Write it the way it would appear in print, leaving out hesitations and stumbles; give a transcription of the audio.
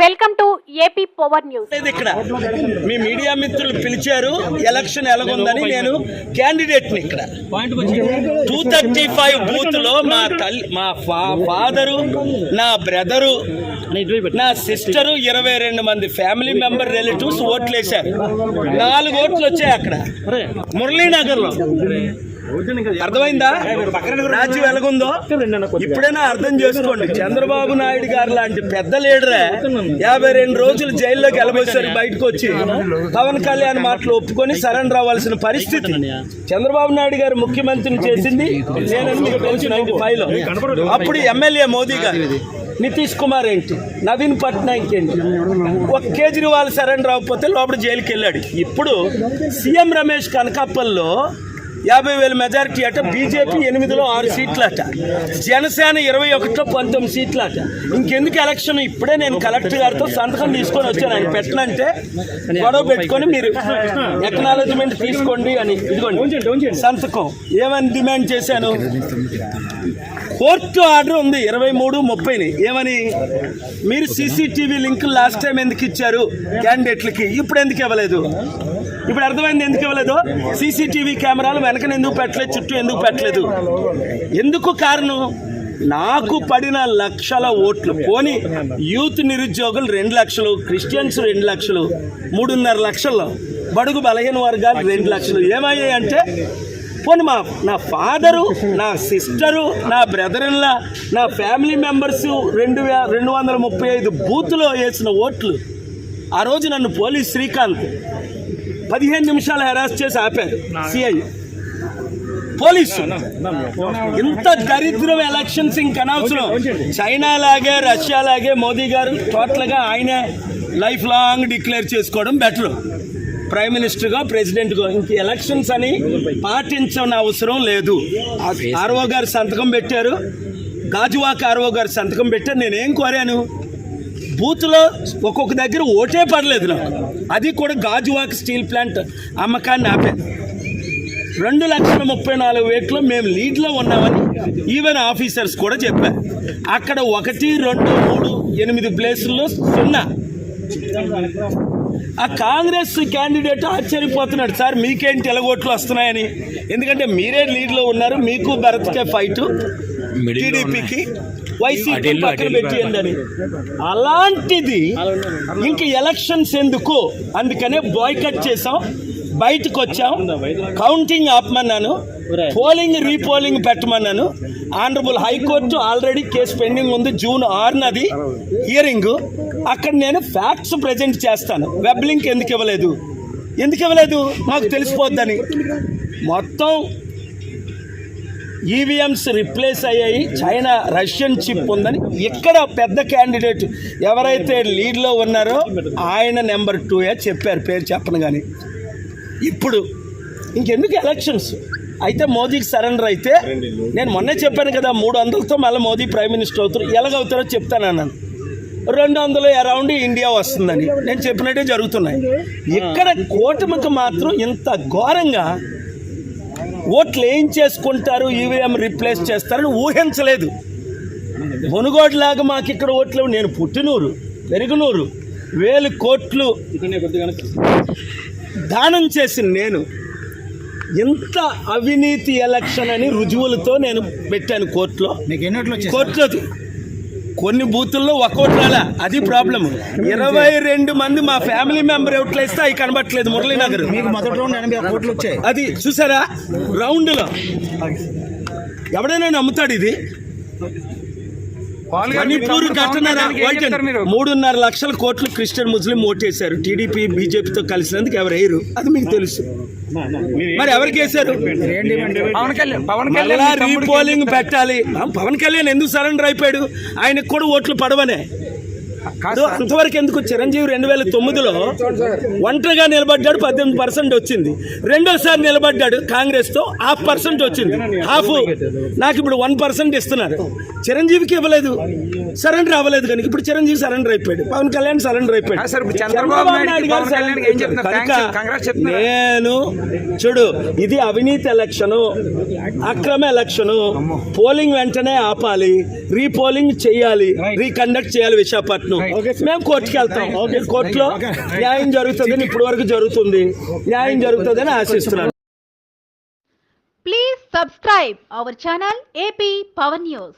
Welcome to AP power news. ఇక్కడ మీ media మిత్రులు పిలిచారు, ఎలక్షన్ ఎలాగుందని. నేను క్యాండిడేట్ని. ఇక్కడ 235 బూత్ లో మా ఫాదరు, నా బ్రదరు, నా సిస్టరు, 22 మంది ఫ్యామిలీ మెంబర్ రిలేటివ్స్ ఓట్లు వేశారు. 4 ఓట్లు వచ్చాయి అక్కడ మురళీనగర్ లో. అర్థమైందా రాజ్యం ఎలాగుందో? ఇప్పుడైనా అర్థం చేసుకోండి. చంద్రబాబు నాయుడు గారు లాంటి పెద్ద లీడరే 52 రోజులు జైల్లోకి వెళ్ళబోసారు. బయటకు వచ్చి పవన్ కళ్యాణ్ మాటలు ఒప్పుకొని సరెండర్ అవ్వాల్సిన పరిస్థితి. చంద్రబాబు నాయుడు గారు ముఖ్యమంత్రిని చేసింది నేను 95 లో. అప్పుడు ఎమ్మెల్యే మోదీ గారు, నితీష్ కుమార్ ఏంటి, నవీన్ పట్నాయక్ ఏంటి, ఒక కేజ్రీవాల్ సరెండర్ అవ్వకపోతే లోపల జైలుకి వెళ్ళాడు. ఇప్పుడు సీఎం రమేష్ కనకాపల్లో 50,000 మెజారిటీ అట. బీజేపీ 8లో 6 సీట్లట. జనసేన 21లో 19 సీట్లట. ఇంకెందుకు ఎలక్షన్? ఇప్పుడే నేను కలెక్టర్ గారితో సంతకం తీసుకొని వచ్చాను. ఆయన పెట్టనంటే గొడవ పెట్టుకొని మీరు ఎక్నాలజ్మెంట్ తీసుకోండి అని. ఇదిగోండి సంతకం. ఏమని డిమాండ్ చేశాను? కోర్టు ఆర్డర్ ఉంది 23-30ని. ఏమని? మీరు సీసీటీవీ లింక్ లాస్ట్ టైం ఎందుకు ఇచ్చారు క్యాండిడేట్లకి, ఇప్పుడు ఎందుకు ఇవ్వలేదు? ఇప్పుడు అర్థమైంది ఎందుకు ఇవ్వలేదు. సీసీటీవీ కెమెరాలు వెనకన ఎందుకు పెట్టలేదు, చుట్టూ ఎందుకు పెట్టలేదు? ఎందుకు కారణం? నాకు పడిన లక్షల ఓట్లు పోని యూత్ నిరుద్యోగులు 2 లక్షలు, క్రిస్టియన్స్ 2 లక్షలు, 3.5 లక్షల్లో బడుగు బలహీన వర్గాలు 2 లక్షలు ఏమయ్యాయి అంటే, పోనీ నా ఫాదరు, నా సిస్టరు, నా బ్రదర్లా, నా ఫ్యామిలీ మెంబర్స్ 235 బూత్లో వేసిన ఓట్లు. ఆ రోజు నన్ను పోలీస్ శ్రీకాంత్ 15 నిమిషాలు హెరాస్ చేసి ఆపారు సిఐ పోలీసు. ఇంత దరిద్రం ఎలక్షన్స్ ఇంకనవసరం. చైనా లాగే, రష్యా లాగే మోదీ గారు టోటల్గా ఆయనే లైఫ్ లాంగ్ డిక్లేర్ చేసుకోవడం బెటర్. ప్రైమ్ మినిస్టర్గా, ప్రెసిడెంట్గా ఇంక ఎలక్షన్స్ అని పాటించని అవసరం లేదు. ఆర్ఓ గారు సంతకం పెట్టారు, గాజువాక ఆర్ఓ గారు సంతకం పెట్టారు. నేనేం కోరాను? బూత్లో ఒక్కొక్క దగ్గర ఓటే పడలేదు నాకు. అది కూడా గాజువాక స్టీల్ ప్లాంట్ అమ్మకాన్ని ఆపాను. 2,34,000 మేము లీడ్లో ఉన్నామని ఈవెన్ ఆఫీసర్స్ కూడా చెప్పారు. అక్కడ 1, 2, 3, 8 ప్లేసుల్లో 0. ఆ కాంగ్రెస్ క్యాండిడేట్ ఆశ్చర్యపోతున్నాడు, సార్ మీకేంటి ఎలగోట్లు వస్తున్నాయని. ఎందుకంటే మీరే లీడ్లో ఉన్నారు, మీకు భరత్కే ఫైట్, టీడీపీకి వైసీపీ పక్కన పెట్టేయండి అని. అలాంటిది ఇంక ఎలక్షన్స్ ఎందుకు? అందుకనే బాయ్కట్ చేసాం, బయటకు వచ్చాం, కౌంటింగ్ ఆపమన్నాను, పోలింగ్ రీపోలింగ్ పెట్టమన్నాను. Honourable high court already case pending ఉంది. June 6 hearing. అక్కడ నేను ఫ్యాక్ట్స్ ప్రజెంట్ చేస్తాను. వెబ్ లింక్ ఎందుకు ఇవ్వలేదు మాకు తెలిసిపోద్దని. మొత్తం ఈవీఎంస్ రిప్లేస్ అయ్యాయి. చైనా రష్యన్ చిప్ ఉందని. ఇక్కడ పెద్ద క్యాండిడేట్ ఎవరైతే లీడ్లో ఉన్నారో ఆయన నెంబర్ 2 చెప్పారు, పేరు చెప్పను. కానీ ఇప్పుడు ఇంకెందుకు ఎలక్షన్స్? అయితే మోదీకి సరెండర్ అయితే, నేను మొన్నే చెప్పాను కదా, 300తో మళ్ళీ మోదీ ప్రైమ్ మినిస్టర్ అవుతారు. ఎలాగవుతారో చెప్తానన్నాను. 200 అరౌండ్ ఇండియా వస్తుందని నేను చెప్పినట్టే జరుగుతున్నాయి. ఇక్కడ కూటమికి మాత్రం ఇంత ఘోరంగా ఓట్లు ఏం చేసుకుంటారు, ఈవీఎం రిప్లేస్ చేస్తారని ఊహించలేదు. మునుగోడులాగా మాకు ఇక్కడ ఓట్లు. నేను పుట్టినూరు, పెరుగునూరు, 1000 కోట్లు దానం చేసిన నేను. ఇంత అవినీతి ఎలక్షన్ అని రుజువులతో నేను పెట్టాను కోర్టులో. కొన్ని బూతుల్లో 1 ఓటు రాలా, అది ప్రాబ్లం. 22 మంది మా ఫ్యామిలీ మెంబర్ ఓట్లు వేస్తే అవి కనబట్టలేదు. మురళీనగర్ అది చూసారా? రౌండ్లో ఎవడైనా నమ్ముతాడు ఇది? మణిపూర్ ఘటన 3.5 లక్షల కోట్లు క్రిస్టియన్ ముస్లిం ఓటేశారు. టీడీపీ బీజేపీతో కలిసినందుకు ఎవరు వేయరు, అది మీకు తెలుసు. మరి ఎవరికి వేశారు? రీపోలింగ్ పెట్టాలి. పవన్ కళ్యాణ్ ఎందుకు సరెండర్ అయిపోయాడు? ఆయనకు కూడా ఓట్లు పడవనే. అంతవరకు ఎందుకు? చిరంజీవి 2009లో ఒంటరిగా నిలబడ్డాడు, 18% వచ్చింది. రెండోసారి నిలబడ్డాడు కాంగ్రెస్తో, 0.5% వచ్చింది. నాకు ఇప్పుడు 1% ఇస్తున్నారు. చిరంజీవికి ఇవ్వలేదు, సరెండర్ అవ్వలేదు. కనుక ఇప్పుడు చిరంజీవి సరెండర్ అయిపోయాడు, పవన్ కళ్యాణ్ సరెండర్ అయిపోయాడు. నేను చూడు, ఇది అవినీతి ఎలక్షను, అక్రమ ఎలక్షను. పోలింగ్ వెంటనే ఆపాలి, రీపోలింగ్ చేయాలి, రీకండక్ట్ చేయాలి విశాఖపట్నం. చెప్తున్నాను. మేము కోర్టుకి వెళ్తాం. మీరు కోర్టులో న్యాయం జరుగుతుందని ఇప్పటి వరకు జరుగుతుంది, న్యాయం జరుగుతుందని ఆశిస్తున్నాను. Please subscribe our channel AP Power News.